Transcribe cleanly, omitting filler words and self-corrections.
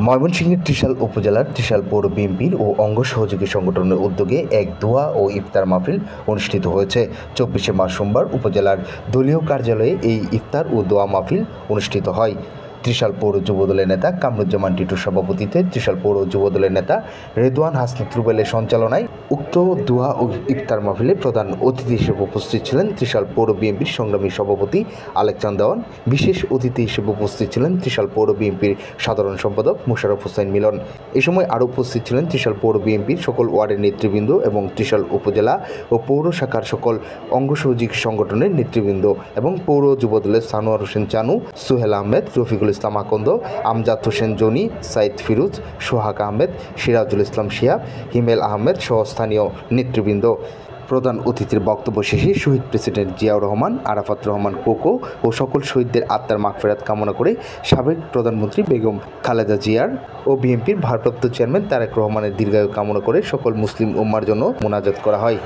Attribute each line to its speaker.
Speaker 1: ময়মনসিংহের ত্রিশাল উপজেলার ত্রিশাল পৌর বিএনপির ও অঙ্গ সহযোগী সংগঠনের উদ্যোগে এক দোয়া ও ইফতার মাহফিল অনুষ্ঠিত হয়েছে। ২৪শে মার্চ সোমবার উপজেলার দলীয় কার্যালয়ে এই ইফতার ও দোয়া মাহফিল অনুষ্ঠিত হয়। ত্রিশাল পৌর যুবদলের নেতা কামরুজ্জামান টিটুর সভাপতিত্বে ত্রিশাল পৌর যুবদলের নেতা রেদওয়ান হাসনাত রুবেলের সঞ্চালনায় উক্ত দোয়া ও ইফতার মাহফিলে প্রধান অতিথি হিসেবে উপস্থিত ছিলেন ত্রিশাল পৌর বিএনপির সংগ্রামী সভাপতি আলেক চাঁদ দেওয়ান। বিশেষ অতিথি হিসেবে উপস্থিত ছিলেন ত্রিশাল পৌর বিএনপির সাধারণ সম্পাদক মোশাররফ হোসেন মিলন। এ সময় আরও উপস্থিত ছিলেন ত্রিশাল পৌর বিএনপির সকল ওয়ার্ডের নেতৃবৃন্দ এবং ত্রিশাল উপজেলা ও পৌর শাখার সকল অঙ্গ সহযোগী সংগঠনের নেতৃবৃন্দ এবং পৌর যুবদলের সানোয়ার হোসেন চানু, সোহেল আহমেদ, রফিকুল ইসলাম আকন্দ, আমজাদ হোসেন জনি, সাইদ ফিরোজ, সোহাগ আহমেদ, সিরাজুল ইসলাম শিহাব, হিমেল আহমেদ সহ স্থানীয় নেতৃবৃন্দ। প্রধান অতিথির বক্তব্য শেষে শহীদ প্রেসিডেন্ট জিয়াউর রহমান, আরাফাত রহমান কোকো ও সকল শহীদদের আত্মার মাগফিরাত কামনা করে সাবেক প্রধানমন্ত্রী বেগম খালেদা জিয়ার ও বিএনপির ভারপ্রাপ্ত চেয়ারম্যান তারেক রহমানের দীর্ঘায়ু কামনা করে সকল মুসলিম উম্মার জন্য মোনাজাত করা হয়।